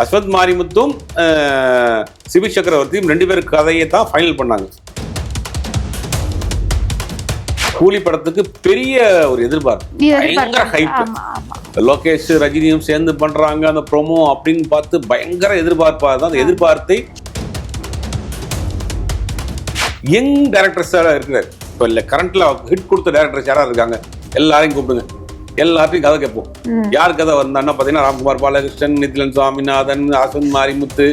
Ashwath மாரிமுத்தும் CP சக்கரவர்த்தியும் 2 பேர் கதையை தான் ஃபைனல் பண்ணாங்க. கூலி படத்துக்கு பெரிய ஒரு எதிர்பார்ப்பு, லோகேஷ் ரஜினியும் சேர்ந்து பண்றாங்க அந்த ப்ரோமோ அப்படின்னு பார்த்து பயங்கர எதிர்பார்ப்பா தான். அந்த எதிர்பார்த்தை யங் டைரக்டர்ஸா இருக்கிறார். இப்போ இல்லை கரண்ட்ல ஹிட் கொடுத்த டைரக்டர்ஸ் யாரா இருக்காங்க, எல்லாரையும் கூப்பிடுங்க, எல்லாத்தையும் கதை கேட்போம். யார் கதை வந்தான்னா பாத்தீங்கன்னா ராம்குமார் பாலகிருஷ்ணன், நிதிலன் சுவாமிநாதன், அஸ்வத் மாரிமுத்து.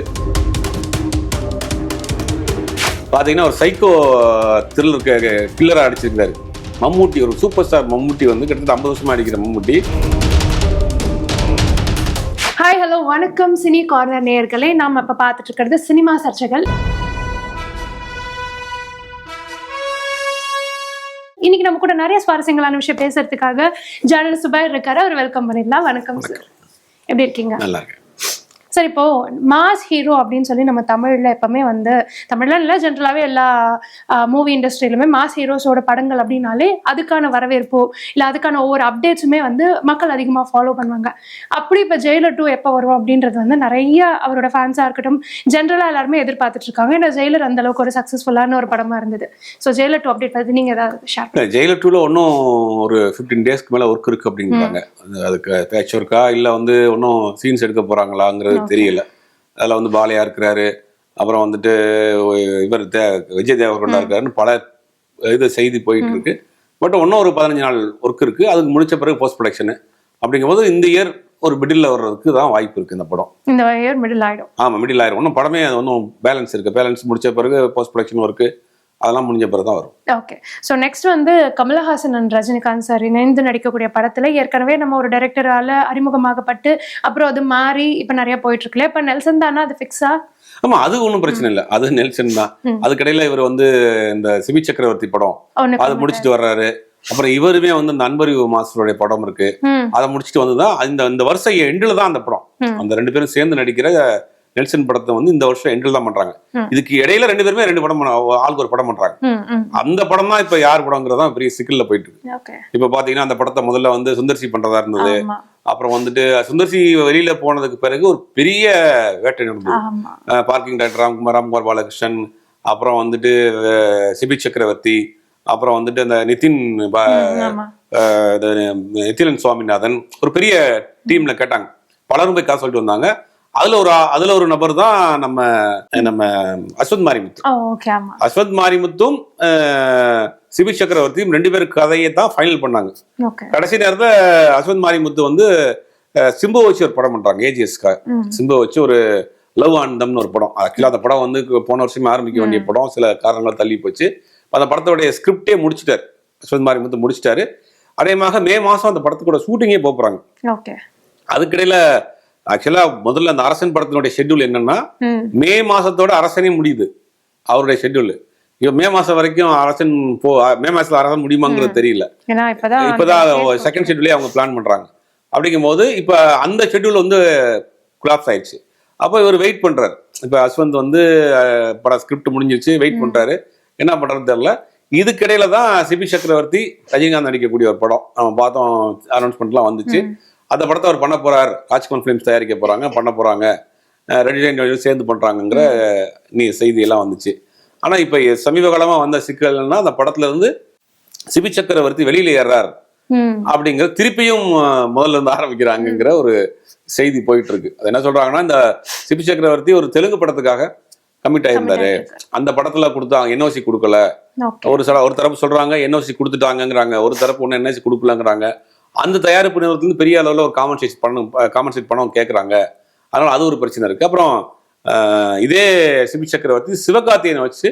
பாத்தீங்கன்னா ஒரு சைக்கோ த்ரில்லர் கில்லரா அடிச்சிருக்காரு மம்மூட்டி. ஒரு சூப்பர் ஸ்டார் மம்மூட்டி வந்து கிட்டத்தட்ட 50 வருஷமா அடிக்கிற மம்மூட்டி. ஹாய் ஹலோ வணக்கம் சினி கார்னர் நேயர்களே. நாம் இப்ப பார்த்துட்டு இருக்கிறது சினிமா சர்ச்சைகள். இன்னைக்கு நம்ம கூட நிறைய சுவாரஸ்யங்களான விஷயம் பேசுறதுக்காக ஜேர்னலிஸ்ட் சுபைர் இருக்காரு. அவர் வெல்கம் பண்ணிடலாம். வணக்கம் சார், எப்படி இருக்கீங்க? நல்லா இருக்கு சார். இப்போ மாஸ் ஹீரோ அப்படின்னு சொல்லி நம்ம தமிழ்ல எப்பவுமே வந்து, தமிழ்ல இல்லை ஜென்ரலாவே எல்லா மூவி இண்டஸ்ட்ரியிலுமே மாஸ் ஹீரோஸோட படங்கள் அப்படின்னாலே அதுக்கான வரவேற்போ இல்லை அதுக்கான ஒவ்வொரு அப்டேட்ஸுமே வந்து மக்கள் அதிகமாக ஃபாலோ பண்ணுவாங்க. அப்படி இப்போ ஜெயிலர் 2 எப்போ வரும் அப்படின்றது வந்து நிறைய அவரோட ஃபேன்ஸாக இருக்கட்டும் ஜென்ரலாக எல்லாருமே எதிர்பார்த்துட்டு இருக்காங்க. ஏன்னா ஜெயிலர் அந்த அளவுக்கு ஒரு சக்ஸஸ்ஃபுல்லான ஒரு படமா இருந்தது. ஸோ ஜெயிலர் 2 அப்டேட் பற்றி நீங்கள் ஏதாவது ஷேர் பண்ணுங்க. ஜெயிலர் 2ல இன்னும் ஒரு 15 டேஸ்க்கு மேலே ஒர்க் இருக்கு அப்படிங்கிறாங்க. அதுக்கு பேட்ச் ஒர்க்கா இல்லை வந்து இன்னும் சீன்ஸ் எடுக்க போறாங்களாங்கிறது தெரியல. அதில் வந்து பாலையா இருக்கிறாரு, அப்புறம் வந்துட்டு இவர் விஜய் தேவரகொண்டா இருக்காருன்னு பல இது செய்தி போயிட்டு இருக்கு. பட் இன்னும் ஒரு 15 நாள் ஒர்க் இருக்கு. அதுக்கு முடிச்ச பிறகு போஸ்ட் ப்ரொடக்ஷனு அப்படிங்கும்போது இந்த இயர் ஒரு மிடில் வர்றதுக்கு தான் வாய்ப்பு இருக்கு. இந்த படம் இந்த இயர் மிடில் ஆயிடும். ஆமா, மிடில் ஆயிடும். இன்னும் படமே ஒன்றும் பேலன்ஸ் இருக்கு. பேலன்ஸ் முடிச்ச பிறகு போஸ்ட் ப்ரொடக்ஷன் ஒர்க்கு அதெல்லாம் முடிஞ்ச பிறகு தான் வரும். ஓகே. ஸோ நெக்ஸ்ட் வந்து கமலஹாசன் அண்ட் ரஜினிகாந்த் சார் இணைந்து நடிக்கக்கூடிய படத்துல ஏற்கனவே நம்ம ஒரு டைரக்டரால அறிமுகமாகப்பட்டு அப்புறம் அது மாறி இப்ப நிறைய போயிட்டு இருக்குல்ல. இப்ப நெல்சன் தானா அது ஃபிக்ஸா? ஆமா, அது ஒன்றும் பிரச்சனை இல்லை. அது நெல்சன் தான். அதுக்கடையில இவர் வந்து இந்த சிபி சக்கரவர்த்தி படம் அதை முடிச்சுட்டு வர்றாரு. அப்புறம் இவருமே வந்து இந்த அன்பறிவு மாஸ்டருடைய படம் இருக்கு, அதை முடிச்சுட்டு வந்துதான் இந்த வருஷம் எண்டில் தான் அந்த படம். அந்த 2 பேரும் சேர்ந்து நடிக்கிற நெல்சன் படத்தை வந்து இந்த வருஷம் எண்டில் தான் பண்றாங்க. இதுக்கு இடையில 2 பேருமே 2 படம் ஆளுக்கு ஒரு படம் பண்றாங்க. அந்த படம் தான் இப்ப யார் படங்கிறதா பெரிய சிக்கல்ல போயிட்டு இருக்கு. இப்ப பாத்தீங்கன்னா அந்த படத்தை முதல்ல வந்து சுந்தர்சி பண்றதா இருந்தது. அப்புறம் வந்துட்டு சுந்தர்சி வெளியில போனதுக்கு பிறகு ஒரு பெரிய வேட்டை நடந்தது. பார்க்கிங் டைரக்டர் ராம்குமார் பாலகிருஷ்ணன், அப்புறம் வந்துட்டு சிபி சக்கரவர்த்தி, அப்புறம் வந்துட்டு அந்த நிதிலன் சுவாமிநாதன், ஒரு பெரிய டீம்ல கேட்டாங்க. பலரும் போய் காசு சொல்லிட்டு வந்தாங்க. அதுல ஒரு நபர் தான் நம்ம அஸ்வத் மாரிமுத்து. அஸ்வத் மாரிமுத்தும் சிபி சக்கரவர்த்தியும் 2 பேர் கதையை தான் ஃபைனல் பண்ணாங்க. கடைசி நேரத்துல அஸ்வத் மாரிமுத்து வந்து சிம்பு வச்சு ஒரு படம் பண்றாங்க. ஏஜிஎஸ்க்காக சிம்பு வச்சு ஒரு லவ் ஆனந்தம்னு ஒரு படம். ஆக்சுவலா அந்த படம் வந்து போன வருஷமே ஆரம்பிக்க வேண்டிய படம், சில காரணங்கள் தள்ளி போச்சு. அந்த படத்தோடைய ஸ்கிரிப்டே முடிச்சிட்டாரு, அஸ்வத் மாரிமுத்து முடிச்சிட்டாரு. அதேமாக மே மாசம் அந்த படத்துக்கூட ஷூட்டிங்கே போறாங்க. அதுக்கிடையில ஆக்சுவலா முதல்ல அந்த அரசன் படத்தினுடைய ஷெட்யூல் என்னன்னா மே மாசத்தோட அரசனே முடியுது அவருடைய ஷெட்யூல். இப்ப மே மாசம் வரைக்கும் அரசன் மே மாசத்துல அரசன் முடியுமாங்கிறது தெரியல. இப்பதான் செகண்ட் ஷெட்யூலே அவங்க பிளான் பண்றாங்க. அப்படிங்கும் போது இப்ப அந்த ஷெட்யூல் வந்து கொலாப்ஸ் ஆயிடுச்சு. அப்போ இவர் வெயிட் பண்றாரு. இப்ப அஸ்வந்த் வந்து படம் ஸ்கிரிப்ட் முடிஞ்சிருச்சு, வெயிட் பண்றாரு, என்ன பண்றதுன்னு தெரியல. இதுக்கிடையில தான் சிபி சக்கரவர்த்தி ரஜினிகாந்த் நடிக்கக்கூடிய ஒரு படம் நம்ம பார்த்தோம், அனௌன்ஸ்மெண்ட்லாம் வந்துச்சு. அந்த படத்தை அவர் பண்ண போறார், ராஜ்கமல் பிலிம்ஸ் தயாரிக்க போறாங்க, பண்ண போறாங்க, ரெண்டு சேர்ந்து பண்றாங்கிற செய்தி எல்லாம் வந்துச்சு. ஆனா இப்ப சமீப காலமா வந்த சிக்கல்னா அந்த படத்துல இருந்து சிபி சக்கரவர்த்தி வெளியில ஏறார் அப்படிங்கிற திருப்பியும் முதல்ல இருந்து ஆரம்பிக்கிறாங்கிற ஒரு செய்தி போயிட்டு இருக்கு. அது என்ன சொல்றாங்கன்னா, இந்த சிபி சக்கரவர்த்தி ஒரு தெலுங்கு படத்துக்காக கமிட் ஆயிருந்தாரு, அந்த படத்துல கொடுத்தாங்க, என்ஓசி கொடுக்கல. ஒரு தரப்பு சொல்றாங்க என்ஓசி கொடுத்துட்டாங்கிறாங்க, ஒரு தரப்பு ஒண்ணு என்ஓசி கொடுக்கலங்கிறாங்க. அந்த தயாரிப்பு நிறுவனத்துல பெரிய அளவுல ஒரு காம்பன்சேட் பணம் கேட்கறாங்க. அதனால அது ஒரு பிரச்சனை இருக்கு. அப்புறம் இதே சிபி சக்கரவர்த்தி சிவகார்த்தியனை வச்சு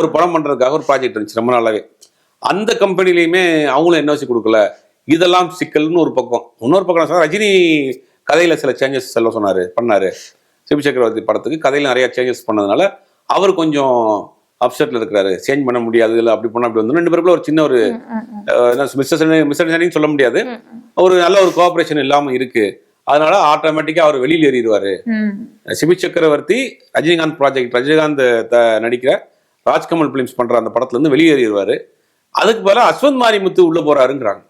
ஒரு படம் பண்றதுக்காக ஒரு ப்ராஜெக்ட் இருந்துச்சு ரொம்ப நாளாவே. அந்த கம்பெனிலையுமே அவங்களும் என்ஓசி கொடுக்கல. இதெல்லாம் சிக்கல்னு ஒரு பக்கம். இன்னொரு பக்கம் ரஜினி கதையில சில சேஞ்சஸ் எல்லாம் பண்ணாரு. சிபி சக்கரவர்த்தி படத்துக்கு கதையில நிறைய சேஞ்சஸ் பண்ணதுனால அவர் கொஞ்சம் அப்செட்ல இருக்கிறாரு. சேஞ்ச் பண்ண முடியாது, இல்லை அப்படி பண்ண அப்படி வந்து 2 பேருக்குள்ள ஒரு சின்ன ஒரு மிஸ் அண்டர்ஸ்டாண்டிங் சொல்ல முடியாது, ஒரு நல்ல ஒரு கோஆபரேஷன் இல்லாம இருக்கு. அதனால ஆட்டோமேட்டிக்கா அவர் வெளியில் ஏறிடுவாரு. சிபி சக்கரவர்த்தி ரஜினிகாந்த் நடிக்கிற ராஜ்கமல் பிலிம்ஸ் பண்ற அந்த படத்துல இருந்து வெளியேறிடுவாரு. அதுக்கு பதிலா அஸ்வத் மாரிமுத்து உள்ள போறாருங்கிறாங்க.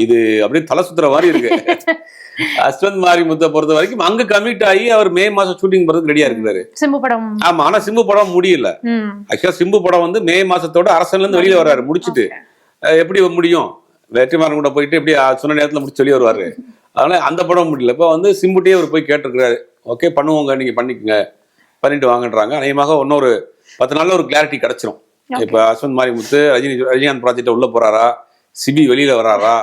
இது அப்படியே தலை சுத்துற மாதிரி இருக்கு. அஸ்வந்த் மாரிமுத்தை பொறுத்த வரைக்கும் அங்க கமிட் ஆகி அவர் மே மாசம் ஷூட்டிங் போறதுக்கு ரெடியா இருக்கிறாரு. சிம்பு படம். ஆமா, ஆனா சிம்பு படம் முடியல. ஆக்சுவலா சிம்பு படம் வந்து மே மாசத்தோட அரசன்ல இருந்து வெளியில வர்றாரு முடிச்சுட்டு. எப்படி முடியும், வெற்றிமாறன் கூட போயிட்டு எப்படி சொன்ன நேரத்துல முடிச்சு வெளியே வருவாரு. அதனால அந்த படம் முடியல. இப்ப வந்து சிம்புட்டே அவர் போய் கேட்டிருக்கிறாரு, ஓகே பண்ணுவோங்க, நீங்க பண்ணிக்கங்க, பண்ணிட்டு வாங்கன்றாங்க. அநேகமாக இன்னொரு 10 நாள்ல ஒரு கிளாரிட்டி கிடைச்சிரும். இப்ப அஸ்வந்த் மாரிமுத்து ரஜினிகாந்த் ப்ராஜெக்ட் உள்ள போறாரா, சிபி வெளியில வராரா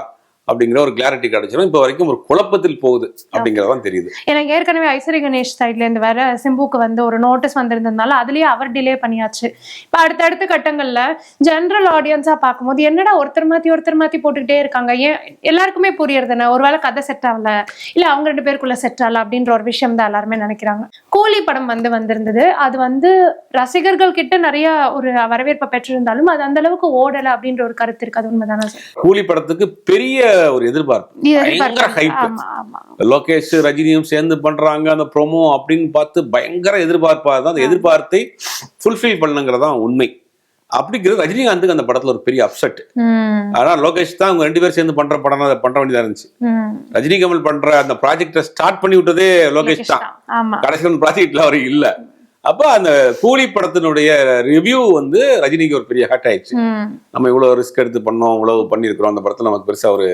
அப்படிங்கிற ஒரு கிளாரிட்டி கிடைச்சிடும். இப்ப வரைக்கும் ஒரு குழப்பத்தில் போகுது அப்படிங்கறதான் தெரியுது. எனக்கு ஏற்கனவே ஐஸ்வரி கணேஷ் சைட்ல இருந்து வேற சிம்புக்கு வந்து ஒரு நோட்டீஸ் வந்திருந்ததுனால அதுலயே அவர் டிலே பண்ணியாச்சு. இப்ப அடுத்தடுத்த கட்டங்கள்ல ஜெனரல் ஆடியன்ஸா பார்க்கும்போது என்னடா ஒருத்தர் மாத்தி போட்டுக்கிட்டே இருக்காங்க, ஏன் எல்லாருக்குமே புரியறதுன்னு, ஒருவேளை கதை செட் ஆகல, இல்ல அவங்க 2 பேருக்குள்ள செட் ஆகல அப்படின்ற ஒரு விஷயம் தான் எல்லாருமே நினைக்கிறாங்க. கூலி படம் வந்திருந்தது. அது வந்து ரசிகர்கள் கிட்ட நிறைய ஒரு வரவேற்பை பெற்றிருந்தாலும் அது அந்த அளவுக்கு ஓடல அப்படின்ற ஒரு கருத்து இருக்கு. அது உண்மைதானே? கூலி படத்துக்கு பெரிய ஒரு எதிர்பார்ப்பு, லோகேஷ் ரஜினியும் சேர்ந்து பண்றாங்க அந்த ப்ரோமோ அப்படின்னு பார்த்து பயங்கர எதிர்பார்ப்பா தான். அந்த எதிர்பார்த்தை ஃபுல்ஃபில் பண்ணுங்கிறதா உண்மை. அப்படிங்கிறது ரஜினிகாந்துக்கு அந்த படத்துல ஒரு பெரிய அப்செட். ஆனா லோகேஷ் தான் அவங்க 2 பேரும் சேர்ந்து பண்ற படம் அதை பண்ற வேண்டியதா இருந்துச்சு. ரஜினி கமல் பண்ற அந்த ப்ராஜெக்டை ஸ்டார்ட் பண்ணி விட்டதே லோகேஷ் தான். கடைசி ப்ராஜெக்ட்ல அவர் இல்ல. அப்ப அந்த கூலி படத்தினுடைய ரிவ்யூ வந்து ரஜினிக்கு ஒரு பெரிய ஹட் ஆயிடுச்சு. நம்ம இவ்வளவு ரிஸ்க் எடுத்து பண்ணோம், இவ்வளவு பண்ணிருக்கிறோம், அந்த படத்துல நமக்கு பெருசா ஒரு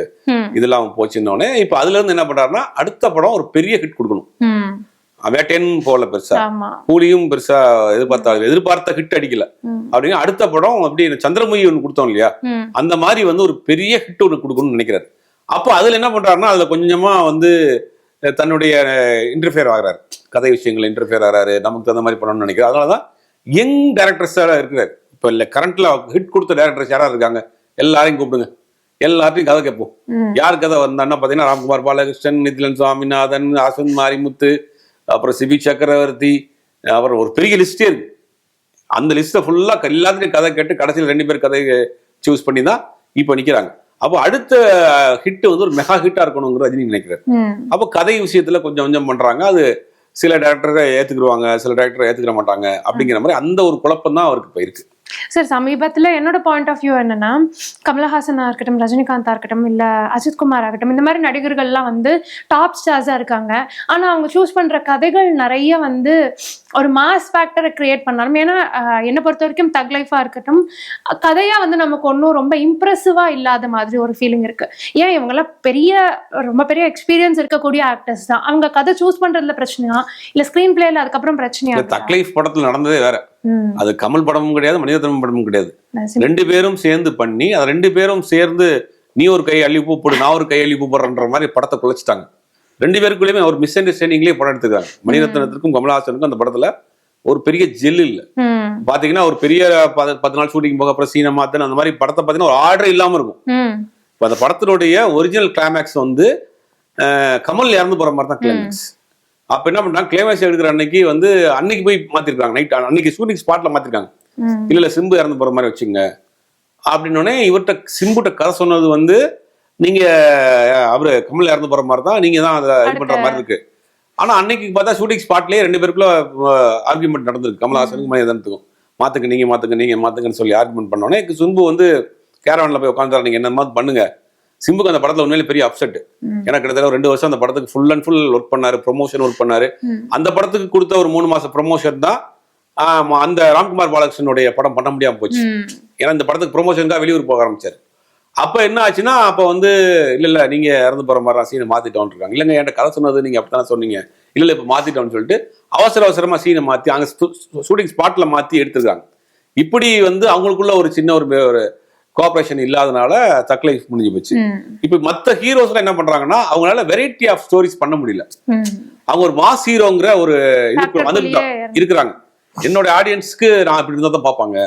இதெல்லாம் போச்சுன்னொடனே இப்ப அதுல இருந்து என்ன பண்றாருன்னா அடுத்த படம் ஒரு பெரிய ஹிட் கொடுக்கணும். வேட்டையன் போல பெருசா, கூலியும் பெருசா எதிர்பார்த்த ஹிட் அடிக்கல அப்படின்னு அடுத்த படம் அப்படி சந்திரமுகி ஒண்ணு கொடுத்தோம் இல்லையா, அந்த மாதிரி வந்து ஒரு பெரிய ஹிட் ஒண்ணு கொடுக்கணும்னு நினைக்கிறாரு. அப்போ அதுல என்ன பண்றாருன்னா அதுல கொஞ்சமா வந்து தன்னுடைய இன்டர்ஃபியர் ஆகிறாரு, கதை விஷயங்கள் இன்டர்ஃபியர் ஆகிறாரு, நமக்கு தகுந்த மாதிரி பண்ணணும்னு நினைக்கிறார். அதனாலதான் யங் டைரக்டர்ஸா இருக்கிறார். இப்ப இல்ல கரண்ட்ல ஹிட் கொடுத்த டைரக்டர்ஸ் யாரா இருக்காங்க, எல்லாரையும் கூப்பிடுங்க, எல்லார்ட்டையும் கதை கேட்போம். யார் கதை வந்தான்னா பாத்தீங்கன்னா ராம்குமார் பாலகிருஷ்ணன், நிதிலன் சுவாமிநாதன், அஸ்வந்த் மாரிமுத்து, அப்புறம் சிபி சக்கரவர்த்தி, அப்புறம் ஒரு பெரிய லிஸ்டே இருக்கு. அந்த லிஸ்ட்டை ஃபுல்லா எல்லாத்துலையும் கதை கேட்டு கடைசியில் 2 பேர் கதையை சூஸ் பண்ணி தான் இப்போ நிக்கிறாங்க. அப்போ அடுத்த ஹிட் வந்து ஒரு மெகா ஹிட்டா இருக்கணுங்கிற ரஜினி நினைக்கிறாரு. அப்போ கதை விஷயத்துல கொஞ்சம் கொஞ்சம் பண்றாங்க. அது சில டைரக்டரை ஏத்துக்குருவாங்க, சில டைரக்டரை ஏத்துக்கிற மாட்டாங்க. அப்படிங்கிற மாதிரி அந்த ஒரு குழப்பம் தான் அவருக்கு இப்போ இருக்கு. சார், சமீபத்தில் என்னோட பாயிண்ட் ஆஃப் வியூ என்னன்னா, கமலஹாசனா இருக்கட்டும், ரஜினிகாந்தா இருக்கட்டும், இல்ல அஜித் குமார் ஆகட்டும், இந்த மாதிரி நடிகர்கள்லாம் வந்து டாப் ஸ்டார்ஸா இருக்காங்க. ஆனா அவங்க சூஸ் பண்ற கதைகள் நிறைய வந்து ஒரு மாஸ் ஃபேக்டரை கிரியேட் பண்ணாலும், ஏன்னா என்னை பொறுத்த வரைக்கும் தக் லைஃபா இருக்கட்டும், கதையா வந்து நமக்கு ஒன்றும் ரொம்ப இம்ப்ரெசிவா இல்லாத மாதிரி ஒரு ஃபீலிங் இருக்கு. ஏன் இவங்கெல்லாம் ரொம்ப பெரிய எக்ஸ்பீரியன்ஸ் இருக்கக்கூடிய ஆக்டர்ஸ் தான். அவங்க கதை சூஸ் பண்றதுல பிரச்சனையா இல்ல ஸ்கிரீன் பிளேல அதுக்கப்புறம் பிரச்சனையா? தக் லைஃப் படத்துல நடந்ததே வேற. அது கமல் படமும் கிடையாது, மணிரத்னம் படமும் கிடையாது. 2 பேரும் சேர்ந்து பண்ணி அது 2 பேரும் சேர்ந்து நீ ஒரு கை அள்ளி பூ போடு, நான் ஒரு கை அள்ளி பூ போடுறன்ற மாதிரி படத்தை குலைச்சிட்டாங்க. 2 பேருக்குள்ளேயுமே ஒரு மிஸ் அண்டர்ஸ்டாண்டிங்லேயே படம் எடுத்துக்காங்க. மணிரத்னத்திற்கும் கமலஹாசனுக்கும் அந்த படத்துல ஒரு பெரிய ஜெல் இல்ல. பாத்தீங்கன்னா ஒரு பெரிய 10 நாள் ஷூட்டிங் போக அப்புறம் சீனை மாத்தன அந்த மாதிரி படத்தை பாத்தீங்கன்னா ஒரு ஆர்டர் இல்லாம இருக்கும். இப்ப அந்த படத்தினுடைய ஒரிஜினல் கிளைமேக்ஸ் வந்து கமல் இறந்து போற மாதிரி தான் கிளைமேக்ஸ். அப்ப என்ன பண்றாங்க, கிளைமேக்ஸ் எடுக்கிற அன்னைக்கு வந்து அன்னைக்கு போய் மாத்திருக்காங்க, நைட் அன்னைக்கு ஷூட்டிங் ஸ்பாட்ல மாத்திருக்காங்க. இல்ல சிம்பு இறந்து போற மாதிரி வச்சுங்க அப்படின்னோடனே இவர்கிட்ட சிம்புட்ட கதை சொன்னது வந்து நீங்க அவரு கமல் இறந்து போற மாதிரி தான், நீங்க தான் அதை இது பண்ற மாதிரி இருக்கு. ஆனா அன்னைக்கு பார்த்தா ஷூட்டிங் ஸ்பாட்லயே 2 பேருக்குள்ள ஆர்குமெண்ட் நடந்திருக்கு. கமலஹாசனுக்கு மணிரத்னத்துக்கும் மாத்துக்கு நீங்க மாத்துங்கன்னு சொல்லி ஆர்குமெண்ட் பண்ணோடனே சிம்பு வந்து கேரவன்ல போய் உட்காந்துறாரு, நீங்க என்ன மாதிரி பண்ணுங்க. சிம்புக்கு அந்த படத்துல உண்மையிலே பெரிய அப்செட். எனக்கு கிட்டத்தட்ட 2 வருஷம் அந்த படத்துக்கு ஃபுல் அண்ட் ஃபுல் ஒர்க் பண்ணாரு, ப்ரொமோஷன் ஒர்க் பண்ணாரு. அந்த படத்துக்கு கொடுத்த ஒரு 3 மாசம் ப்ரொமோஷன் தான் அந்த ராம்குமார் பாலகிருஷ்ணனுடைய படம் பண்ண முடியாம போச்சு. ஏன்னா இந்த படத்துக்கு ப்ரொமோஷனுக்காக வெளியூர் போக ஆரம்பிச்சாரு. அப்ப என்ன ஆச்சுன்னா அப்ப வந்து இல்ல நீங்க இறந்து போற மாதிரி சீனை மாத்திட்டோன்னு இருக்காங்க. இல்லங்க என்கிட்ட கதை சொன்னது நீங்க அப்படித்தானே சொன்னீங்க, இல்ல இப்ப மாத்திட்டோம்னு சொல்லிட்டு அவசரமா சீனை மாத்தி அங்க ஷூட்டிங் ஸ்பாட்ல மாத்தி எடுத்திருக்காங்க. இப்படி வந்து அவங்களுக்குள்ள ஒரு சின்ன ஒரு கோஆபரேஷன் இல்லாதனால தக் லைஃப் முடிஞ்சு போச்சு. இப்ப மத்த ஹீரோஸ் என்ன பண்றாங்கன்னா அவங்களால வெரைட்டி ஆஃப் ஸ்டோரிஸ் பண்ண முடியல. அவங்க ஒரு மாஸ் ஹீரோங்கிற ஒரு இதுக்கு வந்து இருக்கிறாங்க. என்னோட ஆடியன்ஸ்க்கு நான் இப்படி இருந்தா தான் பார்ப்பாங்க,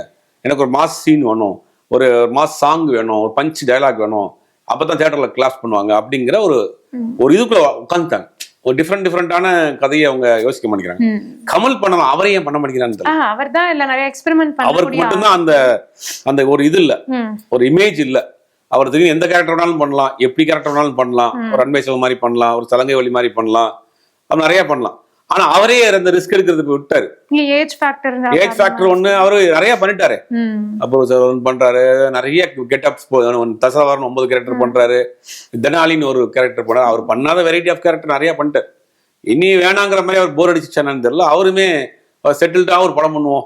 எனக்கு ஒரு மாஸ் சீன் வேணும், ஒரு மாஸ் சாங் வேணும், ஒரு பஞ்ச் டயலாக் வேணும், அப்பதான் தியேட்டர்ல கிளாஸ் பண்ணுவாங்க அப்படிங்கிற ஒரு இதுக்குள்ள உட்காந்துட்டாங்க. ஒரு டிஃப்ரெண்டான கதையை அவங்க யோசிக்க மாட்டேங்கிறாங்க. கமல் பண்ணலாம், அவரே ஏன் பண்ண மாட்டேங்கிறான்னு அவருக்கு மட்டும்தான் அந்த ஒரு இது இல்ல, ஒரு இமேஜ் இல்ல. அவர் தெரியும் எந்த கேரக்டர் வேணாலும் பண்ணலாம், எப்படி கேரக்டர் வேணாலும் பண்ணலாம், ஒரு அன்பை சிவ மாதிரி பண்ணலாம், ஒரு சலங்கை வழி மாதிரி பண்ணலாம், அவர் நிறைய பண்ணலாம். ஆனா அவரே அந்த ரிஸ்க் எடுக்கிறதுக்கு விட்டாரு. ஏஜ் ஃபேக்டர் ஒண்ணு அவரு நிறைய பண்ணிட்டாரு. அப்புறம் பண்றாரு, நிறைய கெட்டப்ஸ், தசாவரம் 9 கேரக்டர் பண்றாரு, தெனாலின்னு ஒரு கேரக்டர் பண்ணாரு. அவர் பண்ணாத வெரைட்டி ஆஃப் கேரக்டர் நிறைய பண்ணிட்டாரு. இனி வேணாங்கிற மாதிரி அவர் போர் அடிச்சுச்சானு தெரியல. அவருமே செட்டில்டா ஒரு படம் பண்ணுவோம்,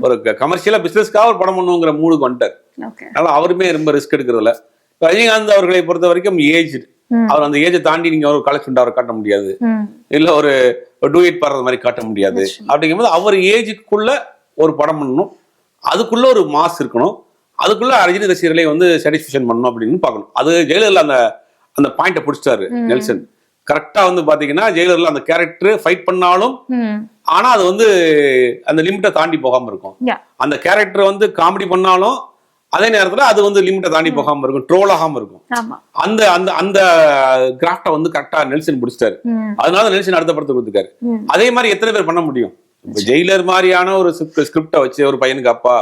ஒரு கமர்ஷியலா பிசினஸ்க்காக ஒரு படம் பண்ணுவோங்கிற மூடுக்கு வந்துட்டார். அதனால அவருமே ரொம்ப ரிஸ்க் எடுக்கிறதுல. ரஜினிகாந்த் அவர்களை பொறுத்த வரைக்கும் ஏஜ், அவர் அந்த ஏஜை தாண்டி நீங்க ஒரு கலெக்ஷன் அவரை காட்ட முடியாது, இல்ல ஒரு டூயட் பாடுறது மாதிரி காட்ட முடியாது. அப்படிங்கும்போது அவர் ஏஜுக்குள்ள ஒரு படம் பண்ணணும், அதுக்குள்ள ஒரு மாஸ் இருக்கணும், அதுக்குள்ள ரஜினி ரசிகர்களை வந்து சாட்டிஸ்ஃபேக்ஷன் பண்ணணும் அப்படின்னு பார்க்கணும். அது ஜெயிலர்ல அந்த பாயிண்ட பிடிச்சிட்டாரு நெல்சன். கரெக்டா வந்து பாத்தீங்கன்னா ஜெயிலர்ல அந்த கேரக்டர் ஃபைட் பண்ணாலும் ஆனா அது வந்து அந்த லிமிட்டை தாண்டி போகாம இருக்கும். அந்த கேரக்டர் வந்து காமெடி பண்ணாலும் அதே நேரத்துல அது வந்து லிமிட்டை தாண்டி போகாம இருக்கும், ட்ரோல் ஆகாம இருக்கும். அந்த அந்த அந்த கிராஃப்டை வந்து கரெக்டா நெல்சன் பிடிச்சிட்டாரு. அதனால நெல்சன் அடுத்த படத்தை கொடுத்துருக்காரு. அதே மாதிரி எத்தனை பேர் பண்ண முடியும்? ஜெயிலர் மாதிரியான ஒரு ஸ்கிரிப்டை வச்சு ஒரு பையனுக்கு அப்பா,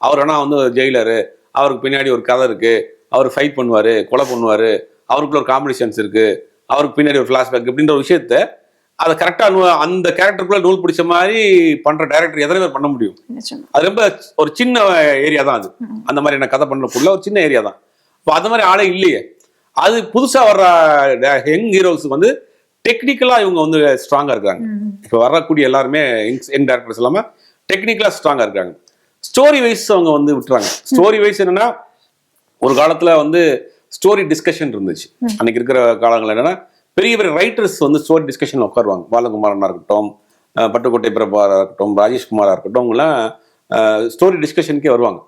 அவர் வேணா வந்து ஜெயிலரு, அவருக்கு பின்னாடி ஒரு கதை இருக்கு, அவர் ஃபைட் பண்ணுவாரு, கொலை பண்ணுவாரு, அவருக்குள்ள ஒரு காம்படிஷன்ஸ் இருக்கு, அவருக்கு பின்னாடி ஒரு பிளாஷ்பேக் அப்படின்ற ஒரு விஷயத்த அதை கரெக்டா அந்த கேரக்டருக்குள்ள நூல் பிடிச்ச மாதிரி பண்ற டைரக்டர் எத்தனை பேர் பண்ண முடியும்? அது ரொம்ப ஒரு சின்ன ஏரியா தான் அது. அந்த மாதிரி என்ன கதை பண்ணக்குள்ள ஒரு சின்ன ஏரியா தான். இப்போ அந்த மாதிரி ஆளே இல்லையே. அது புதுசா வர்ற யங் ஹீரோஸ் வந்து டெக்னிக்கலா இவங்க வந்து ஸ்ட்ராங்கா இருக்காங்க. இப்போ வரக்கூடிய எல்லாருமே யங் டைரக்டர்ஸ் இல்லாம டெக்னிக்கலா ஸ்ட்ராங்கா இருக்காங்க. ஸ்டோரி வைஸ் அவங்க வந்து விட்டுறாங்க. ஸ்டோரி வைஸ் என்னன்னா, ஒரு காலத்துல வந்து ஸ்டோரி டிஸ்கஷன் இருந்துச்சு. அன்னைக்கு இருக்கிற காலங்கள் என்னன்னா, பெரிய பெரிய ரைட்டர்ஸ் வந்து ஸ்டோரி டிஸ்கஷன்ல உட்காருவாங்க. பாலகுமாரனா இருக்கட்டும், பட்டுக்கோட்டை பிரபாரா இருக்கட்டும், ராஜேஷ்குமாரா இருக்கட்டும், அவங்களாம் ஸ்டோரி டிஸ்கஷனுக்கே வருவாங்க.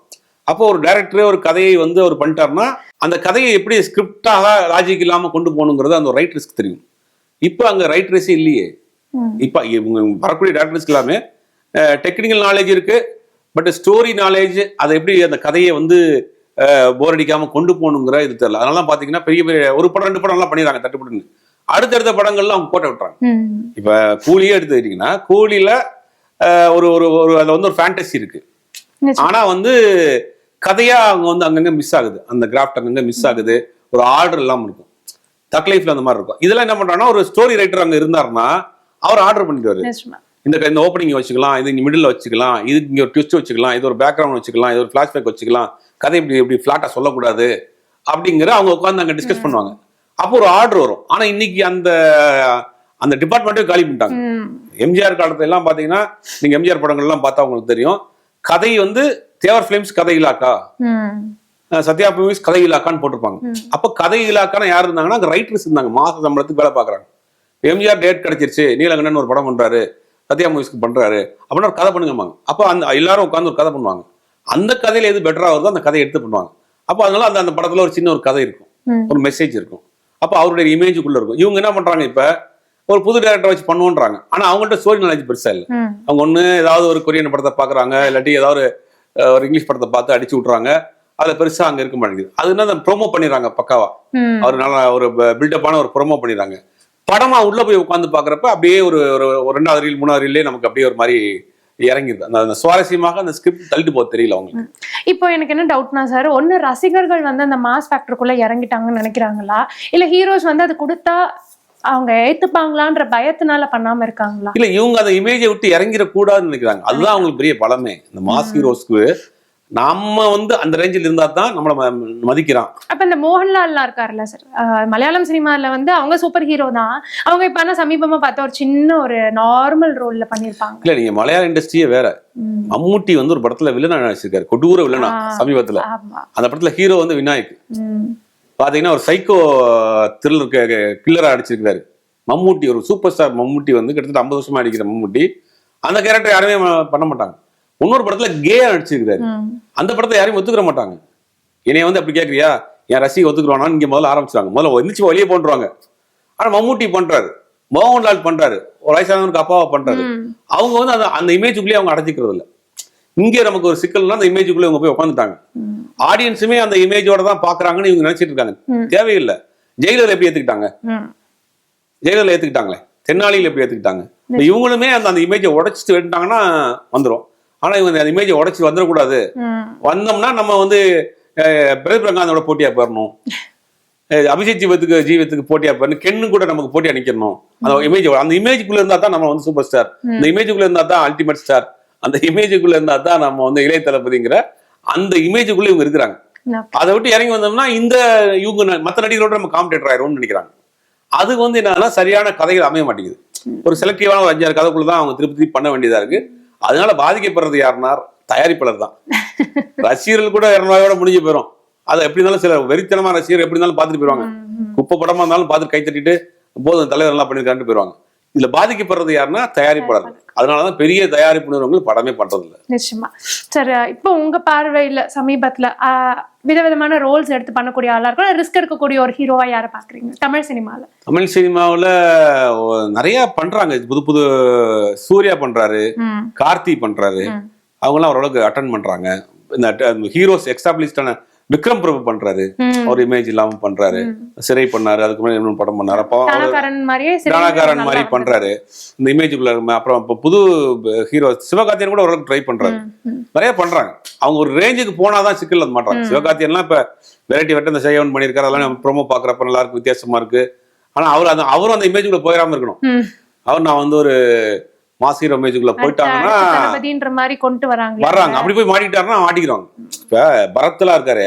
அப்போ ஒரு டைரக்டரே ஒரு கதையை வந்து அவர் பண்ணிட்டாருன்னா அந்த கதையை எப்படி ஸ்கிரிப்டாக லாஜிக் இல்லாம கொண்டு போகணுங்கிறது அந்த ரைட்டர்ஸ்க்கு தெரியும். இப்போ அங்க ரைட்டர்ஸே இல்லையே. இப்போ வரக்கூடிய டைரக்டர்ஸ்க்கு எல்லாமே டெக்னிக்கல் நாலேஜ் இருக்கு, பட் ஸ்டோரி நாலேஜ், அதை எப்படி அந்த கதையை வந்து போர் அடிக்காம கொண்டு போகணுங்கிற இது தெரியல. அதனால பாத்தீங்கன்னா பெரிய பெரிய ஒரு படம் 2 படம் எல்லாம் பண்ணிடுறாங்க தட்டுப்பட்டு. அடுத்தடுத்த படங்கள்லாம் அவங்க கோட்டை விட்டுறாங்க. இப்ப கூலியே எடுத்துக்கிட்டீங்கன்னா, கூலியில ஒரு ஒரு அதுல வந்து ஒரு ஃபேண்டசி இருக்கு, ஆனா வந்து கதையா அவங்க வந்து அங்கங்க மிஸ் ஆகுது, அந்த கிராஃப்ட் அங்கங்க மிஸ் ஆகுது, ஒரு ஆர்டர் இல்லாம இருக்கும். தக் லைஃப்ல அந்த மாதிரி இருக்கும். இதெல்லாம் என்ன பண்றாங்கன்னா, ஒரு ஸ்டோரி ரைட்டர் அங்க இருந்தாருன்னா அவர் ஆர்டர் பண்ணிடுவாரு. இந்த ஓப்பனிங் வச்சுக்கலாம், இது இங்க மிடில் வச்சுக்கலாம், இது இங்க ஒரு ட்விஸ்ட் வச்சுக்கலாம், இது ஒரு பேக்ரவுண்ட் வச்சுக்கலாம், இது ஒரு பிளாஷ்பேக் வச்சுக்கலாம், கதை இப்படி ஃபிளாட்டா சொல்லக்கூடாது அப்படிங்கிற அவங்க உட்காந்து அங்க டிஸ்கஸ் பண்ணுவாங்க. அப்போ ஒரு ஆர்டர் வரும். ஆனா இன்னைக்கு அந்த டிபார்ட்மெண்ட்டே காலி பண்ணிட்டாங்க. எம்ஜிஆர் காலத்துல எல்லாம் பாத்தீங்கன்னா, நீங்க எம்ஜிஆர் படங்கள் எல்லாம் பார்த்தா உங்களுக்கு தெரியும், கதை வந்து தேவர் பிலிம்ஸ் கதை இலாக்கா, சத்யா மூவிஸ் கதை இலாக்கான்னு போட்டிருப்பாங்க. அப்ப கதை இலாக்கான யார் இருந்தாங்கன்னா, அங்க ரைட்டர்ஸ் இருந்தாங்க, மாச சம்பளத்துக்கு வேலை பாக்குறாங்க. எம்ஜிஆர் டேட் கிடைச்சிருச்சு, நீலகண்டன் ஒரு படம் பண்றாரு, சத்யா மூவிஸ்க்கு பண்றாரு அப்படின்னா ஒரு கதை பண்ணுங்க. அப்போ அந்த எல்லாரும் உட்காந்து ஒரு கதை பண்ணுவாங்க. அந்த கதையில எது பெட்டரா வருதோ அந்த கதையை எடுத்து பண்ணுவாங்க. அப்போ அதனால அந்த படத்துல ஒரு சின்ன ஒரு கதை இருக்கும், ஒரு மெசேஜ் இருக்கும். அப்போ அவருடைய இமேஜுக்குள்ள இருக்கும். இவங்க என்ன பண்றாங்க, இப்ப ஒரு புது டைரக்டர் வச்சு பண்ணுவோன்றாங்க, ஆனா அவங்கள்ட்ட ஸ்டோரி நாலேஜ் பெருசா இல்லை. அவங்க ஒண்ணு ஏதாவது ஒரு கொரியன் படத்தை பாக்குறாங்க, இல்லாட்டி ஏதாவது ஒரு இங்கிலீஷ் படத்தை பார்த்து அடிச்சு விட்டுறாங்க, அதுல பெருசா அங்க இருக்க மாட்டேங்குது. அது என்ன ப்ரோமோ பண்ணிடுறாங்க பக்காவா, அவர் நல்லா ஒரு பில்டப்பான ஒரு ப்ரோமோ பண்ணிடுறாங்க. படமா உள்ள போய் உட்காந்து பாக்குறப்ப அப்படியே ஒரு 2வது ரீல் 3வது ரீல்லே நமக்கு அப்படியே ஒரு மாதிரி இறங்கிடுது. அந்த சுவாரஸ்யமாக அந்த ஸ்கிரிப்ட் தள்ளிட்டு போக தெரியல அவங்களுக்கு. இப்போ எனக்கு என்ன டவுட்னா சார், ஒன்னு ரசிகர்கள் வந்து அந்த மாஸ் ஃபேக்டருக்குள்ள இறங்கிட்டாங்கன்னு நினைக்கிறாங்களா, இல்ல ஹீரோஸ் வந்து அது கொடுத்தா அவங்க ஏத்துப்பாங்களான்ற பயத்தினால பண்ணாம இருக்காங்களா? இல்ல, இவங்க அந்த இமேஜை விட்டு இறங்கிட கூடாதுன்னு நினைக்கிறாங்க. அதுதான் அவங்களுக்கு பெரிய பலமே. இந்த மாஸ் ஹீரோஸ்க்கு நம்ம வந்து அந்த ரேஞ்சில் இருந்தா தான் நம்மள மதிக்கிறான். அப்ப இந்த மோகன்லால்லாம் இருக்காருல்ல சார், மலையாளம் சினிமால வந்து அவங்க சூப்பர் ஹீரோ தான். அவங்க இப்ப ஆனா சமீபமா பார்த்தா ஒரு சின்ன ஒரு நார்மல் ரோல்ல பண்ணிருப்பாங்க. இல்ல, நீங்க மலையாள இண்டஸ்ட்ரியே வேற. மம்முட்டி வந்து ஒரு படத்துல வில்லனா நடிச்சிருக்காரு, கொடூர வில்லனா சமீபத்துல. அந்த படத்துல ஹீரோ வந்து விநாயக். பாத்தீங்கன்னா ஒரு சைக்கோ த்ரில்லர் கில்லரா அடிச்சிருக்காரு மம்முட்டி. ஒரு சூப்பர் ஸ்டார் மம்முட்டி வந்து கிட்டத்தட்ட 50 வருஷமா அடிக்கிற மம்முட்டி. அந்த கேரக்டர் யாருமே பண்ண மாட்டாங்க. இன்னொரு படத்துல கேயா நடிச்சிருக்காரு, அந்த படத்தை யாரையும் ஒத்துக்கிற மாட்டாங்க. என்னைய வந்து அப்படி கேட்கறியா, என் ரசிகை ஒத்துக்குறானா இங்க முதல்ல ஆரம்பிச்சாங்க, முதல்ல எந்திரிச்சு வெளியே போன்றாங்க. ஆனா மம்முட்டி பண்றாரு, மோகன்லால் பண்றாரு, ஒரு வயசானவனுக்கு அப்பாவை பண்றாரு. அவங்க வந்து அந்த இமேஜுக்குள்ளேயே அவங்க அடைச்சிக்கிறது இல்லை. இங்கே நமக்கு ஒரு சிக்கல்னா அந்த இமேஜுக்குள்ளே இவங்க போய் உட்காந்துட்டாங்க. ஆடியன்ஸுமே அந்த இமேஜோட தான் பாக்குறாங்கன்னு இவங்க நினைச்சிட்டு இருக்காங்க. தேவையில்லை. ஜெயிலர் எப்படி ஏத்துக்கிட்டாங்க, ஜெயிலர்ல ஏத்துக்கிட்டாங்களே, தென்னாலியில் எப்படி ஏத்துக்கிட்டாங்க. இவங்களுமே அந்த இமேஜை உடைச்சிட்டு வந்துட்டாங்கன்னா வந்துடும். ஆனா இவங்க அந்த இமேஜை உடைச்சு வந்துடக்கூடாது. வந்தோம்னா நம்ம வந்து பிரதீப் ரங்காந்தோட போட்டியா போயிடணும், அபிஷேக் ஜீவத்துக்கு போட்டியா பண்ணு, கென்னு கூட நமக்கு போட்டியா நிக்கணும். அந்த இமேஜ், அந்த இமேஜுக்குள்ள இருந்தா தான் நம்ம வந்து சூப்பர் ஸ்டார், அந்த இமேஜுக்குள்ள இருந்தா தான் அல்டிமேட் ஸ்டார், அந்த இமேஜுக்குள்ள இருந்தா தான் நம்ம வந்து இளைய தளபதிங்கிற அந்த இமேஜுக்குள்ள இவங்க இருக்கிறாங்க. அதை விட்டு இறங்கி வந்தோம்னா இந்த இவங்க மற்ற நடிகரோட நம்ம காம்படேட்டர் ஆயிரும்னு நினைக்கிறாங்க. அது வந்து என்னன்னா சரியான கதைகள் அமைய மாட்டேங்குது. ஒரு செலக்டிவான ஒரு 5-6 கதைக்குள்ள தான் அவங்க திருப்பி பண்ண வேண்டியதா இருக்கு. அதனால பாதிக்கப்படுறது யாருன்னா தயாரிப்பாளர் தான். ரசிகர்கள் கூட 200 முடிஞ்சு போயிடும். அதை எப்படி இருந்தாலும் சில வெறித்தனமான ரசிகர் எப்படி இருந்தாலும் பார்த்துட்டு போயிருவாங்க. குப்பை படமா இருந்தாலும் பார்த்துட்டு கை தட்டிட்டு போதும் தலைவர் எல்லாம் பண்ணிருக்கான்னு போயிருவாங்க. இதுல பாதிக்கப்படுறது யாருன்னா தயாரிப்பாளர். அதனாலதான் பெரிய தயாரிப்பு நிறுவனங்கள் படமே பண்றது இல்லை. நிச்சயமா சார். இப்போ உங்க பார்வையில சமீபத்துல விதவிதமான ரோல்ஸ் எடுத்து பண்ணக்கூடிய ஆளா இருக்கும், ரிஸ்க் எடுக்கக்கூடிய ஒரு ஹீரோவா யாரை பாக்குறீங்க தமிழ் சினிமால? தமிழ் சினிமாவுல நிறைய பண்றாங்க. புது புது சூர்யா பண்றாரு, கார்த்தி பண்றாரு, அவங்க எல்லாம் ஓரளவுக்கு அட்டன் பண்றாங்க. இந்த ஹீரோஸ் எக்ஸ்டாப்ளிஷ்டான விக்ரம் பிரபு பண்றாரு, ஒரு இமேஜ் இல்லாம பண்றாரு. சிறை பண்ணாரு, அதுக்கு முன்னாடி இன்னொரு படம் பண்ணாரு. அப்போ தானாகாரன் மாதிரி பண்றாரு இந்த இமேஜுக்குள்ள. அப்புறம் இப்போ புது ஹீரோ சிவகார்த்தியன் கூட ஓரளவுக்கு ட்ரை பண்றாரு. நிறைய பண்றாங்க. அவங்க ஒரு ரேஞ்சுக்கு போனாதான் சிக்கல் அது மாட்டாங்க. சிவகார்த்தியன்லாம் இப்ப வெரைட்டி வெட்ட இந்த செய்யவன் பண்ணியிருக்காரு. அதெல்லாம் ப்ரோமோ பாக்குறப்ப நல்லா இருக்கு, வித்தியாசமா இருக்கு. ஆனா அவரும் அந்த இமேஜுக்குள்ள போயிடாம இருக்கணும். அவர் நான் வந்து ஒரு மாசீரோ இமேஜுக்குள்ள போயிட்டாங்கன்னா வர்றாங்க, அப்படி போய் மாட்டிக்கிட்டாருன்னா மாட்டிக்கிறாங்க. இப்ப பரத்லாம் இருக்காரு,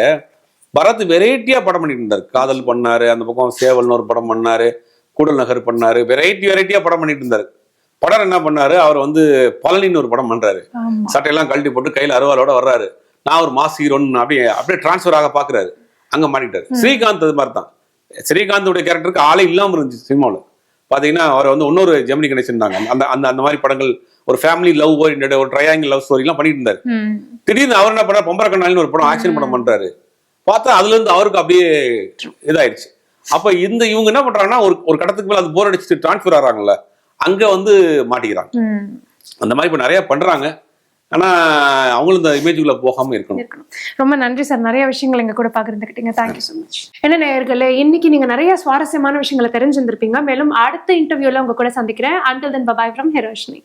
பரத் வெரைட்டியா படம் பண்ணிட்டு இருந்தாரு. காதல் பண்ணாரு, அந்த பக்கம் சேவல்னு ஒரு படம் பண்ணாரு, கூடல் நகர் பண்ணாரு, வெரைட்டியா படம் பண்ணிட்டு இருந்தாரு. படம் என்ன பண்ணாரு, அவர் வந்து பழனின்னு ஒரு படம் பண்றாரு. சட்டையெல்லாம் கழட்டி போட்டு கையில அருவாளோட வர்றாரு. நான் ஒரு மாஸ் ஹீரோன்னு அப்படியே டிரான்ஸ்பர் ஆக பாக்குறாரு. அங்க மாட்டிட்டாரு. ஸ்ரீகாந்த் அது மாதிரி தான். ஸ்ரீகாந்தோட கேரக்டருக்கு ஆளே இல்லாம இருந்துச்சு சினிமாவில். பாத்தீங்கன்னா அவர் வந்து இன்னொரு ஜெமினி கணேசன் தாங்க. அந்த மாதிரி படங்கள், ஒரு ஃபேமிலி லவ் ஓரியன்டட், ஒரு ட்ரையாங்கிள் லவ் ஸ்டோரி எல்லாம் பண்ணிட்டு இருந்தாரு. திடீர்னு அவர் என்ன பண்ணாரு, பொம்பரை கண்ணாலின்னு ஒரு படம், ஆக்ஷன் படம் பண்றாரு. பார்த்தா அதுல இருந்து அவருக்கு அப்படியே இதாயிருச்சு. அப்ப இவங்க என்ன பண்றாங்கன்னா ஒரு கடத்துக்கு மேல அது போர் அடிச்சுட்டு டிரான்ஸ்பர் ஆறாங்கல்ல, அங்க வந்து மாட்டிக்கிறாங்க. அந்த மாதிரி இப்ப நிறைய பண்றாங்க. ஆனா அவங்களும் இந்த இமேஜுக்குள்ள போகாம இருக்கணும். ரொம்ப நன்றி சார், நிறைய விஷயங்கள் எங்க கூட பகிர்ந்துக்கிட்டீங்க. Thank you so much. என்ன நேயர்களே, இன்னைக்கு நீங்க நிறைய சுவாரஸ்யமான விஷயங்களை தெரிஞ்சிருந்திருப்பீங்க. மேலும் அடுத்த இன்டர்வியூல உங்க கூட சந்திக்கிறேன். Until then, bye bye from Hiroshni.